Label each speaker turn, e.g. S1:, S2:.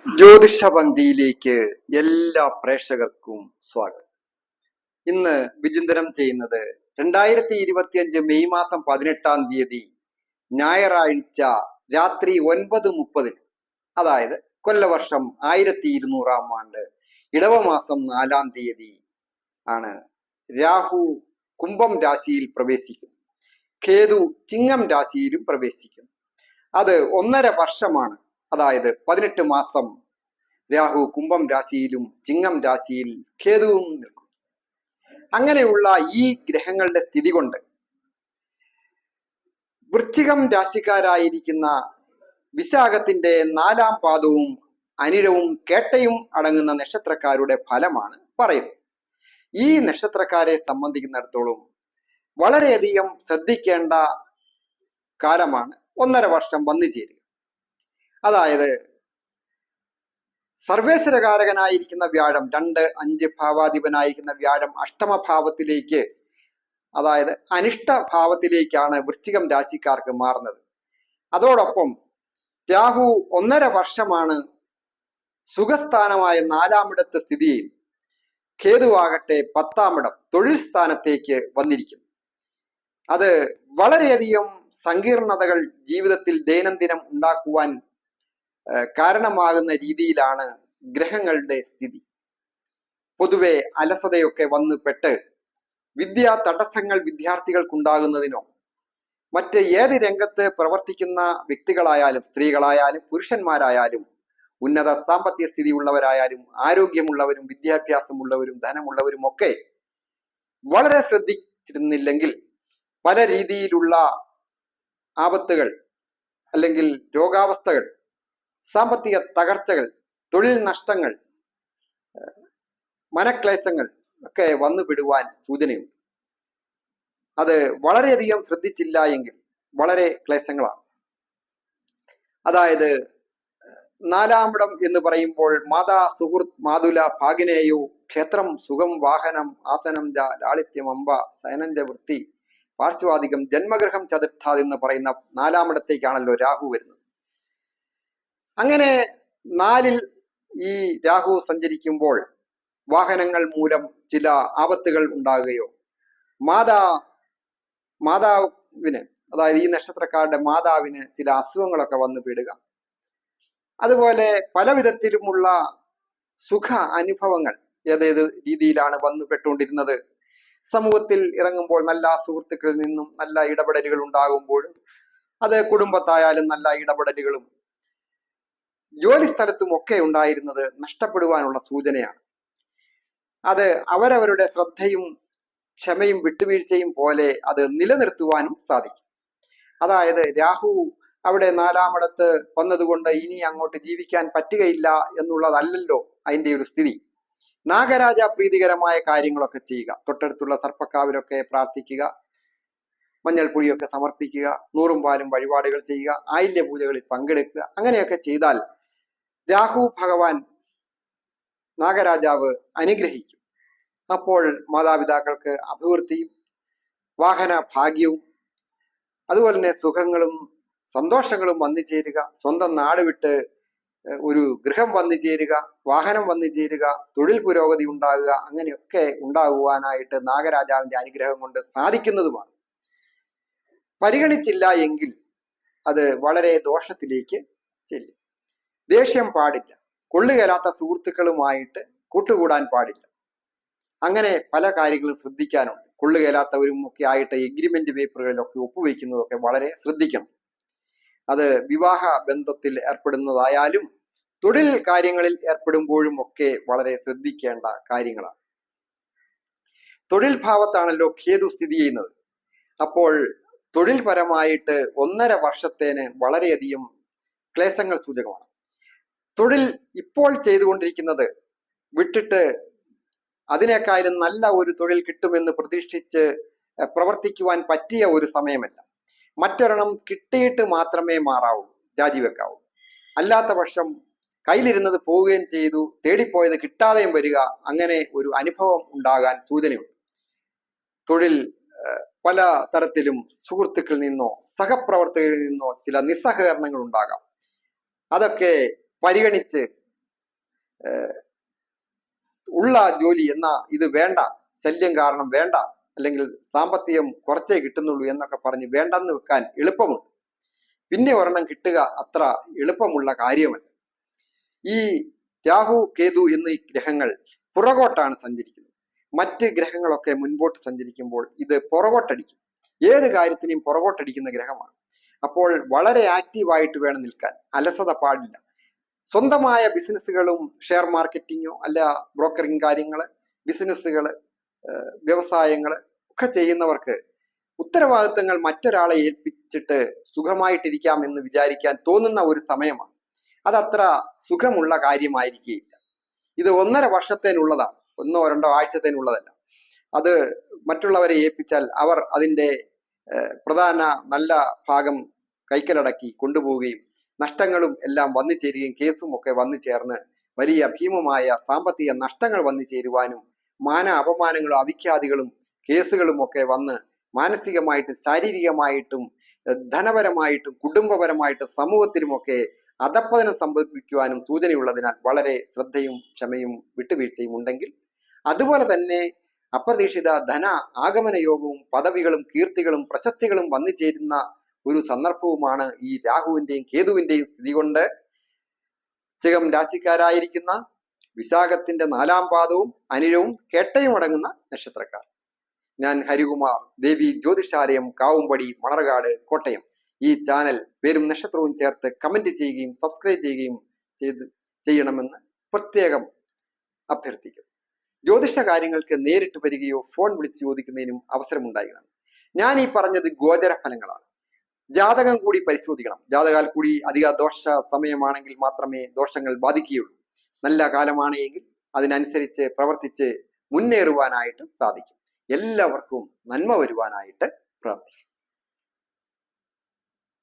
S1: ജ്യോതിഷ പങ്ക്തിയിലേക്ക് എല്ലാ പ്രേക്ഷകർക്കും സ്വാഗതം. ഇന്ന് വിചിന്തനം ചെയ്യുന്നത് 2025 മെയ് മാസം 18 ഞായറാഴ്ച രാത്രി 9:30, അതായത് കൊല്ലവർഷം 1200 ആണ്ട് ഇടവമാസം 4 ആണ് രാഹു കുംഭം രാശിയിൽ പ്രവേശിക്കുന്നു. കേതു ചിങ്ങം രാശിയിലും പ്രവേശിക്കുന്നു. അത് 1.5 വർഷമാണ്. അതായത് 18 മാസം രാഹു കുംഭം രാശിയിലും ചിങ്ങം രാശിയിൽ കേതുവും നിൽക്കും. അങ്ങനെയുള്ള ഈ ഗ്രഹങ്ങളുടെ സ്ഥിതി കൊണ്ട് വൃശ്ചികം രാശിക്കാരായിരിക്കുന്ന വിശാഖത്തിന്റെ 4-ാം പാദവും അനിഴവും കേട്ടയും അടങ്ങുന്ന നക്ഷത്രക്കാരുടെ ഫലമാണ് പറയുന്നത്. ഈ നക്ഷത്രക്കാരെ സംബന്ധിക്കുന്നിടത്തോളം വളരെയധികം ശ്രദ്ധിക്കേണ്ട കാലമാണ് 1.5 വർഷം വന്നു ചേരുക. അതായത് സർവേശ്വരകാരകനായിരിക്കുന്ന വ്യാഴം 2, 5 ഭാവാധിപനായിരിക്കുന്ന വ്യാഴം അഷ്ടമഭാവത്തിലേക്ക്, അതായത് അനിഷ്ടഭാവത്തിലേക്കാണ് വൃശ്ചികം രാശിക്കാർക്ക് മാറുന്നത്. അതോടൊപ്പം രാഹു 1.5 വർഷമാണ് സുഖസ്ഥാനമായ 4-ാമിടത്ത് സ്ഥിതി ചെയ്യും. കേതുവാകട്ടെ 10-ാം ഇടം തൊഴിൽ സ്ഥാനത്തേക്ക് വന്നിരിക്കുന്നു. അത് വളരെയധികം സങ്കീർണതകൾ ജീവിതത്തിൽ ദൈനംദിനം ഉണ്ടാക്കുവാൻ കാരണമാകുന്ന രീതിയിലാണ് ഗ്രഹങ്ങളുടെ സ്ഥിതി. പൊതുവെ അലസതയൊക്കെ വന്നു പെട്ട് വിദ്യാ തടസ്സങ്ങൾ വിദ്യാർത്ഥികൾക്കുണ്ടാകുന്നതിനോ മറ്റ് ഏത് രംഗത്ത് പ്രവർത്തിക്കുന്ന വ്യക്തികളായാലും സ്ത്രീകളായാലും പുരുഷന്മാരായാലും ഉന്നത സാമ്പത്തിക സ്ഥിതി ഉള്ളവരായാലും ആരോഗ്യമുള്ളവരും വിദ്യാഭ്യാസമുള്ളവരും ധനമുള്ളവരും ഒക്കെ വളരെ ശ്രദ്ധിച്ചിരുന്നില്ലെങ്കിൽ പല രീതിയിലുള്ള ആപത്തുകൾ അല്ലെങ്കിൽ രോഗാവസ്ഥകൾ, സാമ്പത്തിക തകർച്ചകൾ, തൊഴിൽ നഷ്ടങ്ങൾ, മനക്ലേശങ്ങൾ ഒക്കെ വന്നുപെടുവാൻ സൂചനയുണ്ട്. അത് വളരെയധികം ശ്രദ്ധിച്ചില്ല എങ്കിൽ വളരെ ക്ലേശങ്ങളാണ്. അതായത് 4-ാം ഇടം എന്ന് പറയുമ്പോൾ മാതാ സുഹൃത് മാതുല ഭാഗിനേയോ ക്ഷേത്രം സുഖം വാഹനം ആസനം ലാളിത്യം അമ്പ സയനഞ്ച വൃത്തി പാർശ്വാധികം ജന്മഗ്രഹം ചതുർത്ഥാത് എന്ന് പറയുന്ന 4-ാം ഇടത്തേക്കാണല്ലോ രാഹു വരുന്നത്. അങ്ങനെ 4-ൽ ഈ രാഹു സഞ്ചരിക്കുമ്പോൾ വാഹനങ്ങൾ മൂലം ചില ആപത്തുകൾ ഉണ്ടാകുകയോ മാതാവിന്, അതായത് ഈ നക്ഷത്രക്കാരുടെ മാതാവിന് ചില അസുഖങ്ങളൊക്കെ വന്നു പെടുക, അതുപോലെ പല വിധത്തിലുമുള്ള സുഖ അനുഭവങ്ങൾ ഏതേത് രീതിയിലാണ് വന്നു പെട്ടുകൊണ്ടിരുന്നത്. സമൂഹത്തിൽ ഇറങ്ങുമ്പോൾ നല്ല സുഹൃത്തുക്കളിൽ നിന്നും നല്ല ഇടപെടലുകൾ ഉണ്ടാകുമ്പോഴും അത് കുടുംബത്തായാലും നല്ല ഇടപെടലുകളും ജോലി സ്ഥലത്തും ഒക്കെ ഉണ്ടായിരുന്നത് നഷ്ടപ്പെടുവാനുള്ള സൂചനയാണ്. അത് അവരവരുടെ ശ്രദ്ധയും ക്ഷമയും വിട്ടുവീഴ്ചയും പോലെ അത് നിലനിർത്തുവാനും സാധിക്കും. അതായത് രാഹു അവിടെ 4-ാം ഇടത്ത് വന്നതുകൊണ്ട് ഇനി അങ്ങോട്ട് ജീവിക്കാൻ പറ്റുകയില്ല എന്നുള്ളതല്ലല്ലോ അതിന്റെ ഒരു സ്ഥിതി. നാഗരാജ പ്രീതികരമായ കാര്യങ്ങളൊക്കെ ചെയ്യുക, തൊട്ടടുത്തുള്ള സർപ്പക്കാവിലൊക്കെ പ്രാർത്ഥിക്കുക, മഞ്ഞൾപ്പൊടിയൊക്കെ സമർപ്പിക്കുക, 100 പാലും വഴിപാടുകൾ ചെയ്യുക, ആയില്യ പൂജകളിൽ പങ്കെടുക്കുക. അങ്ങനെയൊക്കെ ചെയ്താൽ രാഹു ഭഗവാൻ നാഗരാജാവ് അനുഗ്രഹിക്കും. അപ്പോൾ മാതാപിതാക്കൾക്ക് അഭിവൃദ്ധിയും വാഹന ഭാഗ്യവും അതുപോലെ തന്നെ സുഖങ്ങളും സന്തോഷങ്ങളും വന്നു ചേരുക, സ്വന്തം നാട് വിട്ട് ഒരു ഗൃഹം വന്നു ചേരുക, വാഹനം വന്നു ചേരുക, തൊഴിൽ പുരോഗതി ഉണ്ടാകുക, അങ്ങനെയൊക്കെ ഉണ്ടാകുവാനായിട്ട് നാഗരാജാവിന്റെ അനുഗ്രഹം കൊണ്ട് സാധിക്കുന്നതുമാണ്. പരിഗണിച്ചില്ല എങ്കിൽ അത് വളരെ ദോഷത്തിലേക്ക് ചെല്ലും. ദേഷ്യം പാടില്ല, കൊള്ളുകേലാത്ത സുഹൃത്തുക്കളുമായിട്ട് കൂട്ടുകൂടാൻ പാടില്ല. അങ്ങനെ പല കാര്യങ്ങളും ശ്രദ്ധിക്കാനുണ്ട്. കൊള്ളുകേലാത്തവരും ഒക്കെ ആയിട്ട് എഗ്രിമെന്റ് പേപ്പറുകളിലൊക്കെ ഒപ്പുവെക്കുന്നതൊക്കെ വളരെ ശ്രദ്ധിക്കണം. അത് വിവാഹ ബന്ധത്തിൽ ഏർപ്പെടുന്നതായാലും തൊഴിൽ കാര്യങ്ങളിൽ ഏർപ്പെടുമ്പോഴും ഒക്കെ വളരെ ശ്രദ്ധിക്കേണ്ട കാര്യങ്ങളാണ്. തൊഴിൽ ഭാവത്താണല്ലോ കേതു സ്ഥിതി ചെയ്യുന്നത്. അപ്പോൾ തൊഴിൽ പരമായിട്ട് 1.5 വർഷത്തേന് വളരെയധികം ക്ലേശങ്ങൾ സൂചകമാണ്. തൊഴിൽ ഇപ്പോൾ ചെയ്തുകൊണ്ടിരിക്കുന്നത് വിട്ടിട്ട് അതിനേക്കാളും നല്ല ഒരു തൊഴിൽ കിട്ടുമെന്ന് പ്രതീക്ഷിച്ച് പ്രവർത്തിക്കുവാൻ പറ്റിയ ഒരു സമയമല്ല. മറ്റൊരെണ്ണം കിട്ടിയിട്ട് മാത്രമേ മാറാവൂ, രാജിവെക്കാവൂ. അല്ലാത്ത പക്ഷം കയ്യിലിരുന്നത് പോവുകയും ചെയ്തു, തേടിപ്പോയത് കിട്ടാതെയും വരിക, അങ്ങനെ ഒരു അനുഭവം ഉണ്ടാകാൻ സൂചനയുണ്ട്. തൊഴിൽ പല തരത്തിലും സുഹൃത്തുക്കളിൽ നിന്നോ സഹപ്രവർത്തകരിൽ നിന്നോ ചില നിസ്സഹകരണങ്ങൾ ഉണ്ടാകാം. അതൊക്കെ പരിഗണിച്ച് ഉള്ള ജോലി ഇത് വേണ്ട, ശല്യം കാരണം വേണ്ട, അല്ലെങ്കിൽ സാമ്പത്തികം കുറച്ചേ കിട്ടുന്നുള്ളൂ എന്നൊക്കെ പറഞ്ഞ് വേണ്ടെന്ന് വെക്കാൻ എളുപ്പമുണ്ട്. പിന്നെ ഒരെണ്ണം കിട്ടുക അത്ര എളുപ്പമുള്ള കാര്യമല്ല. ഈ രാഹു കേതു എന്നീ ഗ്രഹങ്ങൾ പുറകോട്ടാണ് സഞ്ചരിക്കുന്നത്. മറ്റ് ഗ്രഹങ്ങളൊക്കെ മുൻപോട്ട് സഞ്ചരിക്കുമ്പോൾ ഇത് പുറകോട്ടടിക്കും. ഏത് കാര്യത്തിനെയും പുറകോട്ടടിക്കുന്ന ഗ്രഹമാണ്. അപ്പോൾ വളരെ ആക്റ്റീവായിട്ട് വേണം നിൽക്കാൻ, അലസത പാടില്ല. സ്വന്തമായ ബിസിനസ്സുകളും ഷെയർ മാർക്കറ്റിങ്ങോ അല്ല ബ്രോക്കറിങ് കാര്യങ്ങള്, ബിസിനസ്സുകള്, വ്യവസായങ്ങള് ഒക്കെ ചെയ്യുന്നവർക്ക് ഉത്തരവാദിത്തങ്ങൾ മറ്റൊരാളെ ഏൽപ്പിച്ചിട്ട് സുഖമായിട്ടിരിക്കാം എന്ന് വിചാരിക്കാൻ തോന്നുന്ന ഒരു സമയമാണ്. അതത്ര സുഖമുള്ള കാര്യമായിരിക്കുകയില്ല. ഇത് 1.5 വർഷത്തേനുള്ളതാണ്, 1-2 ആഴ്ചത്തേനുള്ളതല്ല. അത് മറ്റുള്ളവരെ ഏൽപ്പിച്ചാൽ അവർ അതിൻ്റെ പ്രധാന നല്ല ഭാഗം കൈക്കലടക്കി കൊണ്ടുപോവുകയും നഷ്ടങ്ങളും എല്ലാം വന്നു ചേരുകയും കേസും ഒക്കെ വന്നു ചേർന്ന് വലിയ ഭീമമായ സാമ്പത്തിക നഷ്ടങ്ങൾ വന്നു ചേരുവാനും മാന അപമാനങ്ങളും അവിഖ്യാതികളും കേസുകളും ഒക്കെ വന്ന് മാനസികമായിട്ടും ശാരീരികമായിട്ടും ധനപരമായിട്ടും കുടുംബപരമായിട്ടും സമൂഹത്തിലുമൊക്കെ അധപ്പതനം സംഭവിക്കുവാനും സൂചനയുള്ളതിനാൽ വളരെ ശ്രദ്ധയും ക്ഷമയും വിട്ടുവീഴ്ചയും ഉണ്ടെങ്കിൽ, അതുപോലെ തന്നെ അപ്രതീക്ഷിത ധന ആഗമന യോഗവും പദവികളും കീർത്തികളും പ്രശസ്തികളും വന്നു ചേരുന്ന ഒരു സന്ദർഭവുമാണ് ഈ രാഹുവിന്റെയും കേതുവിന്റെയും സ്ഥിതി കൊണ്ട് ചികം രാശിക്കാരായിരിക്കുന്ന വിശാഖത്തിന്റെ 4-ാം പാദവും അനിഴവും കേട്ടയും അടങ്ങുന്ന നക്ഷത്രക്കാർ. ഞാൻ ഹരികുമാർ, ദേവി ജ്യോതിഷാലയം, കാവുംപടി, മണർകാട്, കോട്ടയം. ഈ ചാനൽ പേരും നക്ഷത്രവും ചേർത്ത് കമന്റ് ചെയ്യുകയും സബ്സ്ക്രൈബ് ചെയ്യുകയും ചെയ്യണമെന്ന് പ്രത്യേകം അഭ്യർത്ഥിക്കുന്നു. ജ്യോതിഷ കാര്യങ്ങൾക്ക് നേരിട്ട് വരികയോ ഫോൺ വിളിച്ച് ചോദിക്കുന്നതിനും അവസരമുണ്ടാകുന്നതാണ്. ഞാൻ ഈ പറഞ്ഞത് ഗോചര ഫലങ്ങളാണ്. ജാതകം കൂടി പരിശോധിക്കണം. ജാതകാൽ കൂടി അധിക ദോഷ സമയമാണെങ്കിൽ മാത്രമേ ദോഷങ്ങൾ ബാധിക്കുകയുള്ളൂ. നല്ല കാലമാണ് എങ്കിൽ അതിനനുസരിച്ച് പ്രവർത്തിച്ച് മുന്നേറുവാനായിട്ട് സാധിക്കും. എല്ലാവർക്കും നന്മ വരുവാനായിട്ട് പ്രാർത്ഥിക്കും.